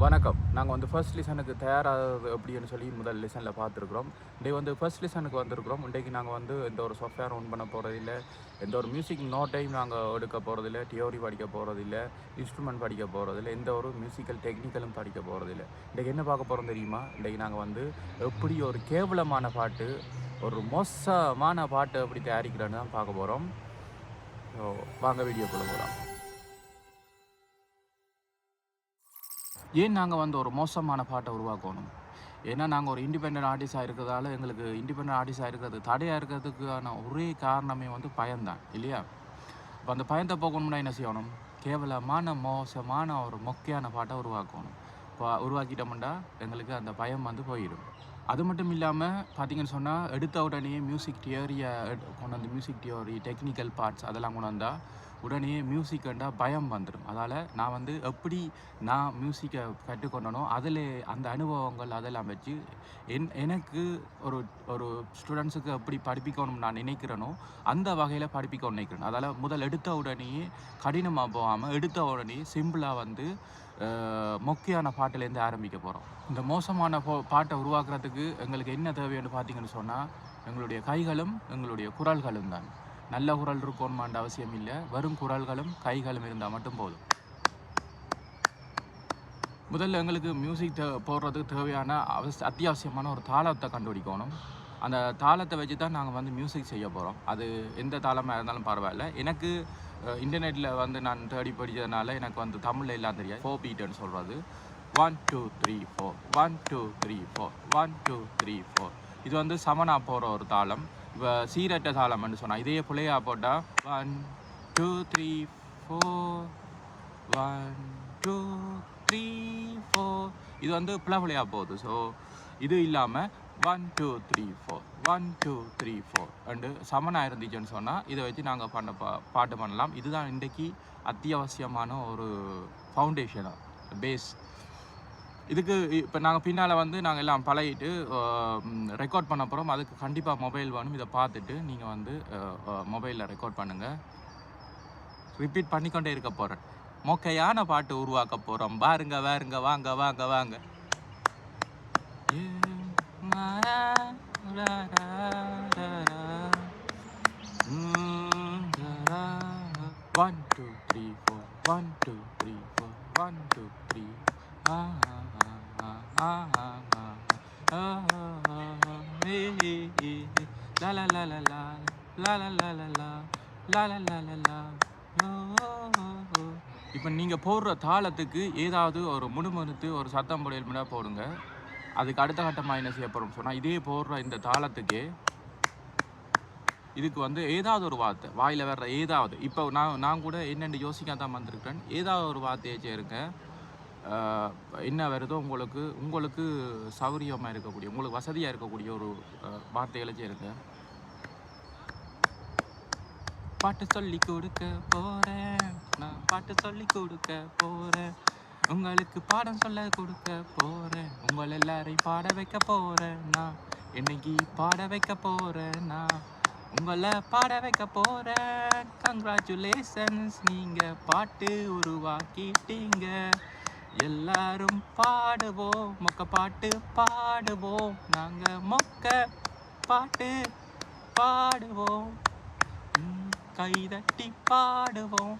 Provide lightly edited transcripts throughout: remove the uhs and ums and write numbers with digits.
வணக்கம். நாங்கள் வந்து ஃபர்ஸ்ட் லெசனுக்கு தயாராகிறது எப்படின்னு சொல்லி முதல் லெசனில் பார்த்துருக்குறோம். இன்றைக்கு வந்து ஃபர்ஸ்ட் லெசனுக்கு வந்திருக்கிறோம். இன்றைக்கு நாங்கள் வந்து எந்த ஒரு சாஃப்ட்வேர் ஓன் பண்ண போகிறதில்ல, எந்த ஒரு மியூசிக் நோட்டையும் நாங்கள் எடுக்க போகிறதில்ல, தியோரி படிக்க போகிறதில்ல, இன்ஸ்ட்ருமெண்ட் படிக்க போகிறதில்ல, எந்த ஒரு மியூசிக்கல் டெக்னிக்கலும் படிக்க போகிறதில்ல. இன்றைக்கு என்ன பார்க்க போகிறோம் தெரியுமா? இன்றைக்கு நாங்கள் வந்து எப்படி ஒரு கேவலமான பாட்டு, ஒரு மோசமான பாட்டு எப்படி தயாரிக்கிறேன்னு தான் பார்க்க போகிறோம். ஸோ வாங்க வீடியோக்குள்ள போகலாம். ஏன் நாங்கள் வந்து ஒரு மோசமான பாட்டை உருவாக்கணும்? ஏன்னா நாங்கள் ஒரு இண்டிபெண்டன்ட் ஆர்டிஸ்டாக இருக்கிறதால எங்களுக்கு இண்டிபெண்டன்ட் ஆர்டிஸ்டாக இருக்கிறது தடையாக இருக்கிறதுக்கான ஒரே காரணமே வந்து பயம்தான் இல்லையா? இப்போ அந்த பயத்தை போக்கணும்னா என்ன செய்யணும்? கேவலமான மோசமான ஒரு மொக்கையான பாட்டை உருவாக்கணும். இப்போ உருவாக்கிட்டோம்னா எங்களுக்கு அந்த பயம் வந்து போயிடும். அது மட்டும் இல்லாமல் பார்த்தீங்கன்னு சொன்னால் எடுத்த உடனே மியூசிக் தியரியை கொண்டு வந்து மியூசிக் தியரி டெக்னிக்கல் பார்ட்ஸ் அதெல்லாம் கொண்டு வந்தால் உடனே மியூசிக்கண்டா பயம் வந்துடும். அதால் நான் வந்து எப்படி நான் மியூசிக்கை கற்றுக்கொண்டனோ அதில் அந்த அனுபவங்கள் அதெல்லாம் வச்சு எனக்கு ஒரு ஒரு ஸ்டூடெண்ட்ஸுக்கு எப்படி படிப்பிக்கணும்னு நான் நினைக்கிறேனோ அந்த வகையில் படிப்பிக்கணும்னு நினைக்கிறேன். அதால் முதல் எடுத்த உடனே கடினமாக போகாமல் எடுத்த உடனே சிம்பிளாக வந்து மொக்கையான பாட்டிலேருந்து ஆரம்பிக்க போகிறோம். இந்த மோசமான பாட்டை உருவாக்குறதுக்கு எங்களுக்கு என்ன தேவைன்னு பார்த்தீங்கன்னு சொன்னால் எங்களுடைய கைகளும் எங்களுடைய குரல்களும் தான். நல்ல குரல் இருக்கணுமான்ற அவசியம் இல்லை, வெறும் குரல்களும் கைகளும் இருந்தால் மட்டும் போதும். முதல்ல எங்களுக்கு மியூசிக் போடுறதுக்கு தேவையான அத்தியாவசியமான ஒரு தாளத்தை கண்டுபிடிக்கணும். அந்த தாளத்தை வச்சு தான் நாங்கள் வந்து மியூசிக் செய்ய போகிறோம். அது எந்த தாளமாக இருந்தாலும் பரவாயில்ல. எனக்கு இன்டர்நெட்டில் வந்து நான் தேடி படித்ததுனால எனக்கு வந்து தமிழில் எல்லாம் தெரியாது. 4 பீட்டுன்னு சொல்கிறது 1 2 3 4 1 2 3 4 1 2 3 4 இது வந்து சமனாக போகிற ஒரு தாளம். இப்போ சீரட்ட தாளம்னு சொன்னால் இதே பிள்ளையாக போட்டால் 1 2 3 4 1 2 3 4 இது வந்து பிள்ளையாக போகுது. ஸோ இது இல்லாமல் 1 2 3 4 1 2 3 4 அண்டு சமனாக இருந்துச்சுன்னு சொன்னால் இதை வச்சு நாங்கள் பாட்டு பண்ணலாம். இதுதான் இன்றைக்கு அத்தியாவசியமான ஒரு ஃபவுண்டேஷனாக பேஸ். இதுக்கு இப்போ நாங்கள் பின்னால் வந்து நாங்கள் எல்லாம் பழகிட்டு ரெக்கார்ட் பண்ண போகிறோம். அதுக்கு கண்டிப்பாக மொபைல் வேணும். இதை பார்த்துட்டு நீங்கள் வந்து மொபைலில் ரெக்கார்ட் பண்ணுங்கள். ரிப்பீட் பண்ணிக்கொண்டே இருக்க போகிறேன். மொக்கையான பாட்டு உருவாக்க போகிறோம். பாருங்க வாருங்க வாங்க வாங்க வாங்க. 1 2 3 4 1 2 3 4 1 2 3 la la la la la la la la la la la la la la la. இப்போ நீங்கள் போடுற தாளத்துக்கு ஏதாவது ஒரு முணுமுணுத்து ஒரு சத்தம் போட போடுங்க. அதுக்கு அடுத்த கட்டமாக என்ன செய்ய போகிறோம் சொன்னால் இதே போடுற இந்த தாளத்துக்கே இதுக்கு வந்து ஏதாவது ஒரு வார்த்தை வாயில் வர்ற ஏதாவது இப்போ நான் கூட என்னென்னு யோசிக்க தான் வந்திருக்கேன். ஏதாவது ஒரு வார்த்தையை சேருங்க. என்ன வருதோ உங்களுக்கு சௌகரியமாக இருக்கக்கூடிய உங்களுக்கு வசதியாக இருக்கக்கூடிய ஒரு வார்த்தைகளை சேருங்க. பாட்டு சொல்லி கொடுக்க போகிறேன், நான் பாட்டு சொல்லி கொடுக்க போகிறேன், உங்களுக்கு பாடம் சொல்ல கொடுக்க போகிறேன், உங்கள் எல்லாரையும் பாட வைக்க போகிறேன், நான் இன்னைக்கு பாட வைக்க போகிறேன், நான் உங்களை பாட வைக்க போகிறேன். கங்க்ராச்சுலேஷன்ஸ், நீங்கள் பாட்டு உருவாக்கிட்டீங்க. எல்லாரும் பாடுவோம், மொக்க பாட்டு பாடுவோம், நாங்கள் மொக்க பாட்டு பாடுவோம், கைதட்டி பாடுவோம்.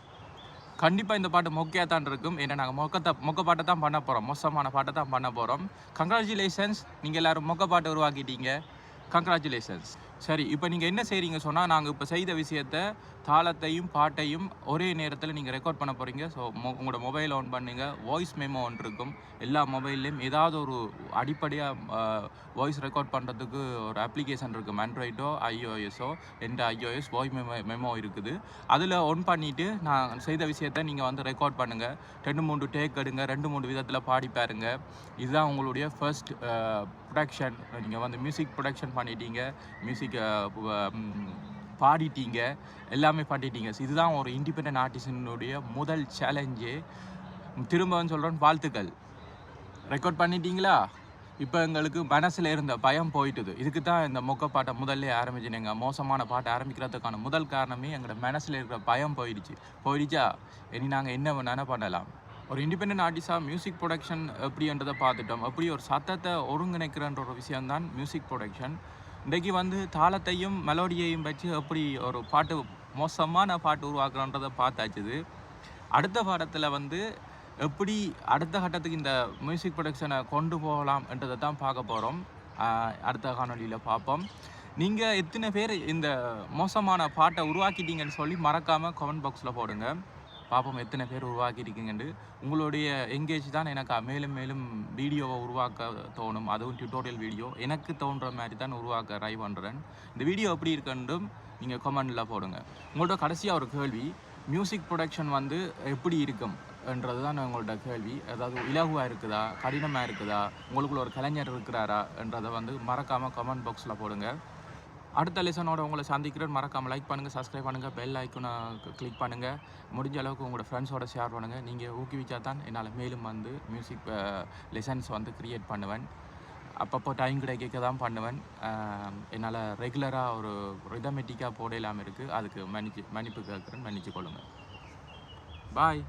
கண்டிப்பாக இந்த பாட்டு மொக்கையாக தான் இருக்கும். ஏன்னா நாங்கள் மொக்க பாட்டை தான் பண்ண போகிறோம், மோசமான பாட்டை தான் பண்ண போகிறோம். கங்க்ராச்சுலேஷன்ஸ், நீங்கள் எல்லோரும் மொக்க பாட்டை உருவாக்கிட்டீங்க. கங்க்ராச்சுலேஷன்ஸ். சரி, இப்போ நீங்கள் என்ன செய்கிறீங்க சொன்னால் நாங்கள் இப்போ செய்த விஷயத்தை தாளத்தையும் பாட்டையும் ஒரே நேரத்தில் நீங்கள் ரெக்கார்ட் பண்ண போகிறீங்க. ஸோ உங்களோட மொபைல் ஆன் பண்ணுங்க. வாய்ஸ் மெமோ ஒன்று இருக்கும். எல்லா மொபைல்லையும் ஏதாவது ஒரு அடிப்படையாக வாய்ஸ் ரெக்கார்ட் பண்ணுறதுக்கு ஒரு அப்ளிகேஷன் இருக்குது. ஆண்ட்ராய்டோ ஐஓஎஸோ எந்த ஐஓஎஸ் வாய்ஸ் மெமோ இருக்குது. அதில் ஒன் பண்ணிவிட்டு நான் செய்த விஷயத்தை நீங்கள் வந்து ரெக்கார்ட் பண்ணுங்கள். 2-3 டேக் எடுங்க, 2-3 விதத்தில் பாடி பாருங்க. இதுதான் உங்களுடைய ஃபர்ஸ்ட் ப்ரொடக்ஷன். நீங்கள் வந்து மியூசிக் ப்ரொடக்ஷன் பண்ணிட்டீங்க, மியூசிக் பாடிட்டீங்க, எல்லாமே பாடிட்டீங்க. இதுதான் ஒரு இண்டிபெண்டன்ட் ஆர்டிஸ்டினுடைய முதல் சேலஞ்சு. திரும்பவும் சொல்கிறேன், வாழ்த்துக்கள். ரெக்கார்ட் பண்ணிட்டீங்களா? இப்போ எங்களுக்கு மனசில் இருந்த பயம் போயிட்டுது. இதுக்கு தான் இந்த மொக்க பாட்டை முதல்ல ஆரம்பிச்சுனேங்க. மோசமான பாட்டை ஆரம்பிக்கிறதுக்கான முதல் காரணமே எங்களோட மனசில் இருக்கிற பயம் போயிடுச்சா? இனி நாங்கள் என்ன வேணாலும் பண்ணலாம். ஒரு இண்டிபெண்டன்ட் ஆர்டிஸ்டாக மியூசிக் ப்ரொடக்ஷன் எப்படின்றதை பார்த்துட்டோம். எப்படி ஒரு சத்தத்தை ஒருங்கிணைக்கிறன்ற ஒரு விஷயம்தான் மியூசிக் ப்ரொடக்ஷன். இன்றைக்கி வந்து தாளத்தையும் மெலோடியையும் வச்சு எப்படி ஒரு பாட்டு மோசமான பாட்டு உருவாக்குறன்றதை பார்த்தாச்சுது. அடுத்த பாடத்தில் வந்து எப்படி அடுத்த கட்டத்துக்கு இந்த மியூசிக் ப்ரொடக்ஷனை கொண்டு போகலாம் என்றதை தான் பார்க்க போகிறோம். அடுத்த காணொலியில் பார்ப்போம். நீங்கள் எத்தனை பேர் இந்த மோசமான பாட்டை உருவாக்கிட்டீங்கன்னு சொல்லி மறக்காமல் கமெண்ட் பாக்ஸில் போடுங்க. பார்ப்போம் எத்தனை பேர் உருவாக்கிட்டீங்கன்னு. உங்களுடைய எங்கேஜ் தான் எனக்கு மேலும் மேலும் வீடியோவை உருவாக்க தோணும். அதுவும் டியூட்டோரியல் வீடியோ எனக்கு தோன்ற மாதிரி தான் உருவாக்க ட்ரை பண்ணுறேன். இந்த வீடியோ எப்படி இருக்குன்னும் நீங்கள் கமெண்டில் போடுங்க. உங்கள்கிட்ட கடைசியாக ஒரு கேள்வி, மியூசிக் ப்ரொடக்ஷன் வந்து எப்படி இருக்கும் என்றது தான் உங்களோட கேள்வி. அதாவது இலகுவாக இருக்குதா, கடினமாக இருக்குதா, உங்களுக்குள்ள ஒரு கலைஞர் இருக்கிறாரா என்றதை வந்து மறக்காமல் கமெண்ட் பாக்ஸில் போடுங்க. அடுத்த லெசனோட உங்களை சந்திக்கிறேன். மறக்காமல் லைக் பண்ணுங்கள், சப்ஸ்கிரைப் பண்ணுங்கள், பெல் ஐக்கனை கிளிக் பண்ணுங்கள். முடிஞ்ச அளவுக்கு உங்களோட ஃப்ரெண்ட்ஸோட ஷேர் பண்ணுங்கள். நீங்கள் ஊக்குவிச்சா தான் என்னால் மேலும் வந்து மியூசிக் லெசன்ஸ் வந்து க்ரியேட் பண்ணுவேன். அப்பப்போ டைம் கிடைக்க தான் பண்ணுவேன். என்னால் ரெகுலராக ஒரு ரிதமெட்டிக்காக போட இல்லாமல் இருக்குது. அதுக்கு மன்னிப்பு கேட்குறேன், மன்னிச்சு கொள்ளுங்கள். பாய்.